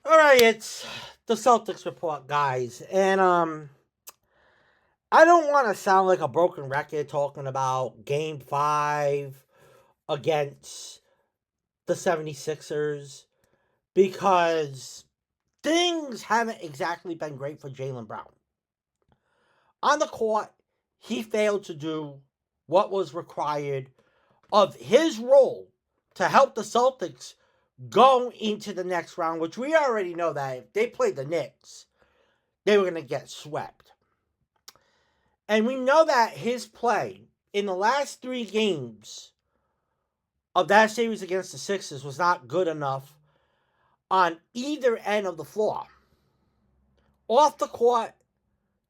All right, it's the Celtics report, guys, and I don't want to sound like a broken record talking about Game 5 against the 76ers because things haven't exactly been great for Jaylen Brown. On the court, he failed to do what was required of his role to help the Celtics go into the next round, which we already know that if they played the Knicks, they were going to get swept. And we know that his play in the last 3 games of that series against the Sixers was not good enough on either end of the floor. Off the court,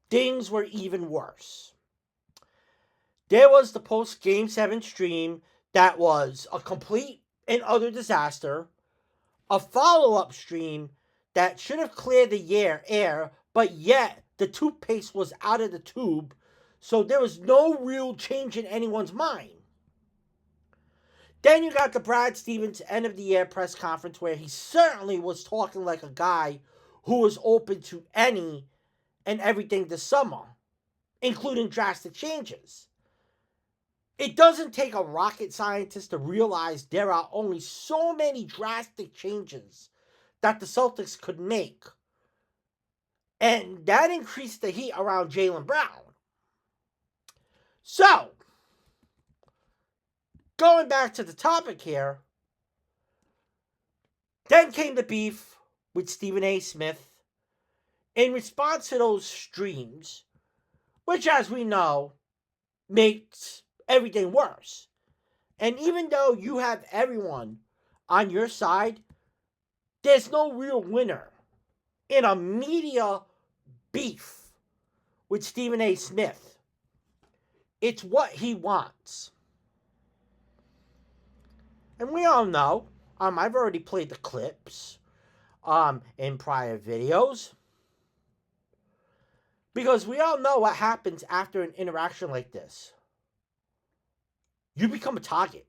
things were even worse. There was the post Game 7 stream that was a complete and utter disaster, a follow-up stream that should have cleared the air, but yet the toothpaste was out of the tube, so there was no real change in anyone's mind. Then you got the Brad Stevens end of the year press conference where he certainly was talking like a guy who was open to any and everything this summer, including drastic changes. It doesn't take a rocket scientist to realize there are only so many drastic changes that the Celtics could make. And that increased the heat around Jaylen Brown. So, going back to the topic here, then came the beef with Stephen A. Smith in response to those streams, which, as we know, makes everything worse. And even though you have everyone on your side, there's no real winner in a media beef with Stephen A. Smith. It's what he wants. And we all know, I've already played the clips in prior videos. Because we all know what happens after an interaction like this. You become a target.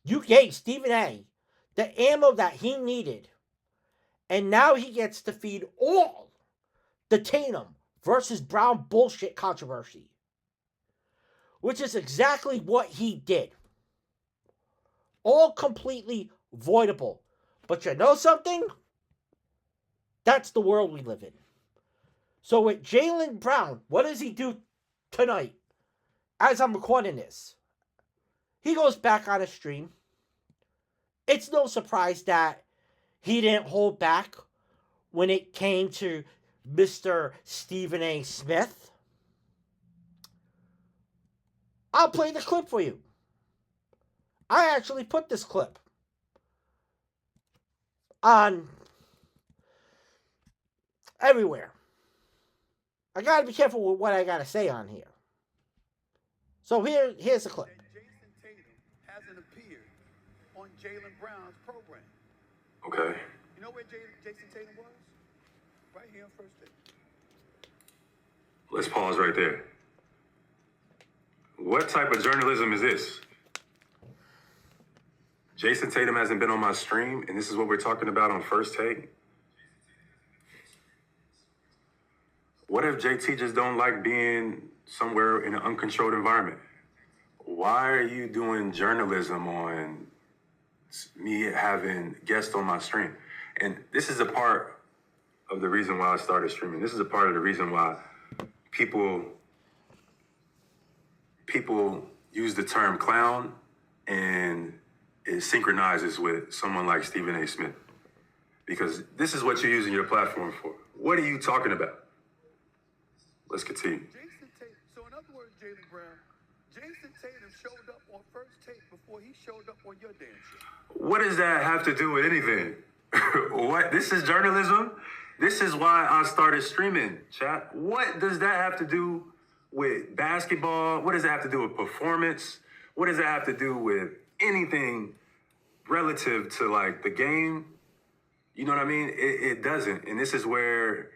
You gave Stephen A. the ammo that he needed. And now he gets to feed all the Tatum versus Brown bullshit controversy. Which is exactly what he did. All completely voidable. But you know something? That's the world we live in. So with Jaylen Brown, what does he do tonight? As I'm recording this, he goes back on a stream. It's no surprise that he didn't hold back when it came to Mr. Stephen A. Smith. I'll play the clip for you. I actually put this clip on everywhere. I gotta be careful with what I gotta say on here. So here's the clip. Jason Tatum hasn't appeared on Jaylen Brown's program. Okay. You know where Jason Tatum was? Right here on first take. Let's pause right there. What type of journalism is this? Jason Tatum hasn't been on my stream, and this is what we're talking about on First Take? What if JT just don't like being somewhere in an uncontrolled environment? Why are you doing journalism on me having guests on my stream? And this is a part of the reason why I started streaming. This is a part of the reason why people use the term clown and it synchronizes with someone like Stephen A. Smith. Because this is what you're using your platform for. What are you talking about? Let's continue. Jason Tatum. So in other words, Jaylen Brown, Jason Tatum showed up on first take before he showed up on your damn show. What does that have to do with anything? What? This is journalism? This is why I started streaming, chat. What does that have to do with basketball? What does it have to do with performance? What does it have to do with anything relative to like the game? You know what I mean? It doesn't. And this is where,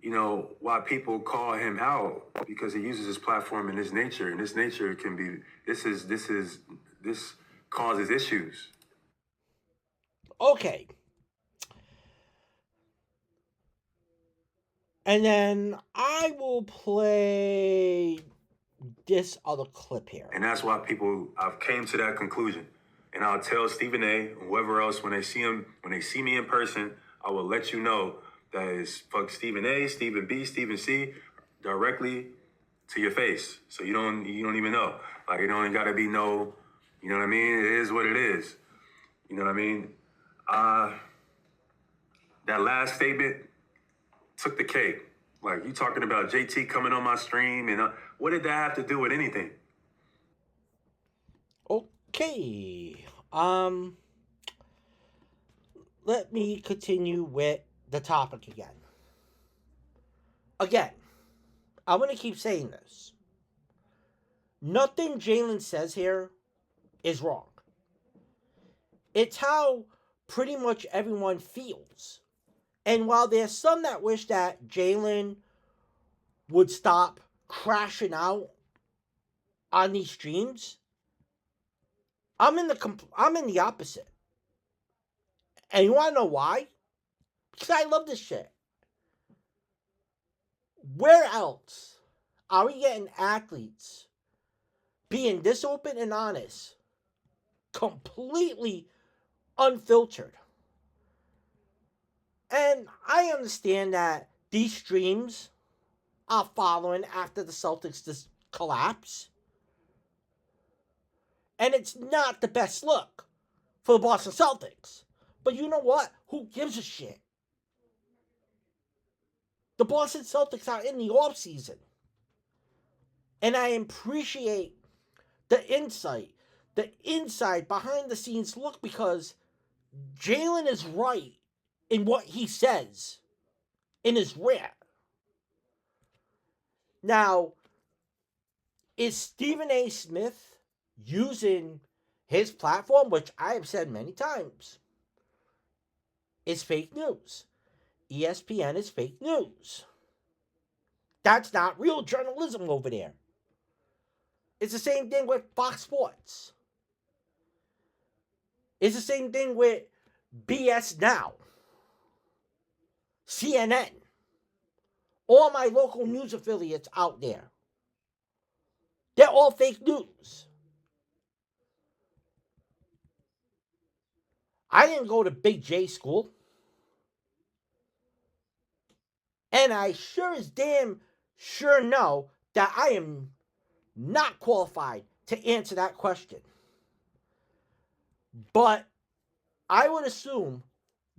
you know, why people call him out, because he uses his platform in his nature. And this nature can be, this causes issues. Okay. And then I will play this other clip here. And that's why I've came to that conclusion. And I'll tell Stephen A. and whoever else when they see me in person, I will let you know that it's fuck Stephen A., Stephen B., Stephen C. directly to your face. So you don't even know. Like, it don't gotta be no, you know what I mean? It is what it is. You know what I mean? That last statement took the cake. Like, you talking about JT coming on my stream, and what did that have to do with anything? Okay. Let me continue with the topic again. Again, I'm going to keep saying this. Nothing Jaylen says here is wrong. It's how pretty much everyone feels. And while there's some that wish that Jaylen would stop crashing out on these streams, I'm in the opposite. And you want to know why? Because I love this shit. Where else are we getting athletes being this open and honest, completely unfiltered? And I understand that these streams are following after the Celtics collapse. And it's not the best look for the Boston Celtics. But you know what? Who gives a shit? The Boston Celtics are in the offseason. And I appreciate the insight, the inside behind the scenes look, because Jaylen is right in what he says in his rant. Now, is Stephen A. Smith using his platform, which I have said many times, is fake news? ESPN is fake news. That's not real journalism over there. It's the same thing with Fox Sports. It's the same thing with BS Now, CNN, all my local news affiliates out there. They're all fake news. I didn't go to Big J school. And I sure as damn sure know that I am not qualified to answer that question. But I would assume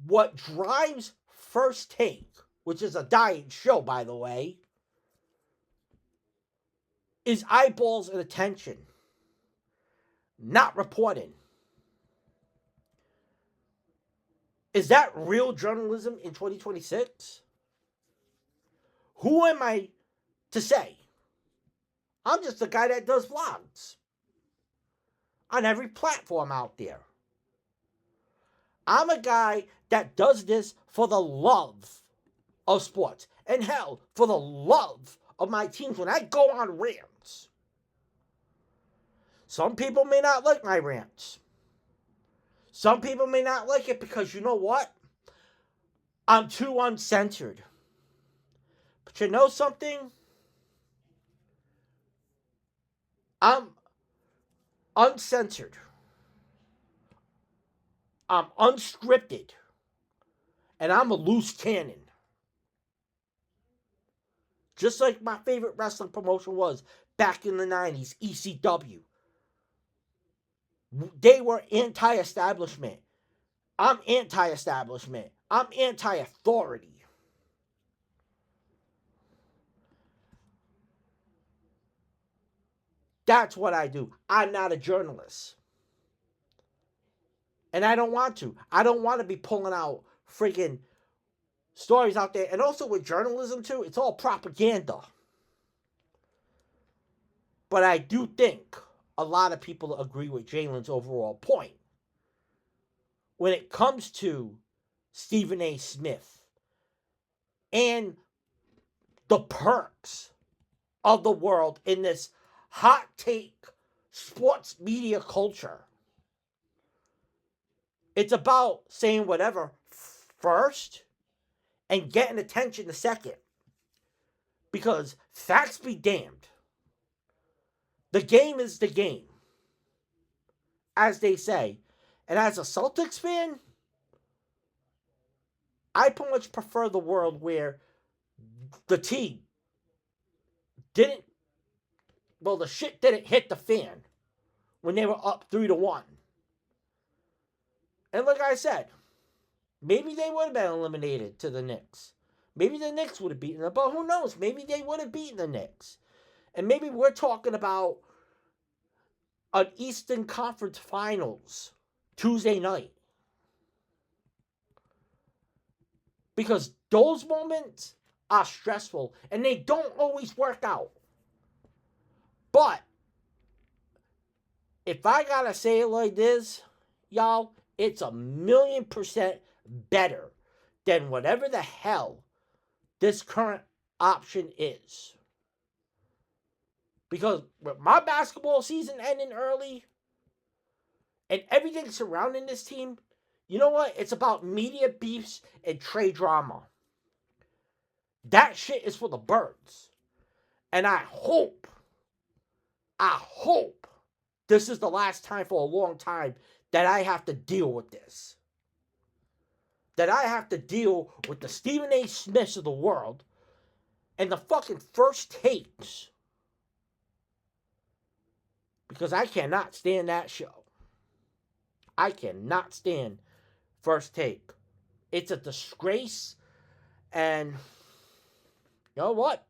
what drives First Take, which is a dying show, by the way, is eyeballs and attention, not reporting. Is that real journalism in 2026? Who am I to say? I'm just a guy that does vlogs on every platform out there. I'm a guy that does this for the love of sports. And hell, for the love of my teams when I go on rants. Some people may not like my rants. Some people may not like it because, you know what? I'm too uncensored. But you know something? I'm uncensored. I'm unscripted. And I'm a loose cannon. Just like my favorite wrestling promotion was back in the 90s, ECW. They were anti-establishment. I'm anti-establishment. I'm anti-authority. That's what I do. I'm not a journalist. And I don't want to. I don't want to be pulling out freaking stories out there. And also with journalism too, it's all propaganda. But I do think a lot of people agree with Jaylen's overall point. When it comes to Stephen A. Smith and the perks of the world in this hot take sports media culture. It's about saying whatever first and getting attention the second. Because facts be damned. The game is the game, as they say. And as a Celtics fan, I pretty much prefer the world where the team didn't, well, the shit didn't hit the fan when they were up 3-1. And like I said, maybe they would have been eliminated to the Knicks. Maybe the Knicks would have beaten them, but who knows? Maybe they would have beaten the Knicks. And maybe we're talking about an Eastern Conference Finals Tuesday night. Because those moments are stressful and they don't always work out. But if I gotta say it like this, y'all, it's 1,000,000% better than whatever the hell this current option is. Because with my basketball season ending early and everything surrounding this team, you know what? It's about media beefs and trade drama. That shit is for the birds. And I hope this is the last time for a long time that I have to deal with this. That I have to deal with the Stephen A. Smiths of the world and the fucking First Takes. Because I cannot stand that show. I cannot stand First Take. It's a disgrace. And you know what?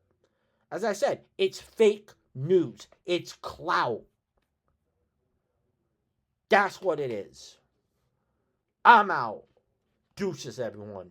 As I said, it's fake news. It's clout. That's what it is. I'm out. Deuces, everyone.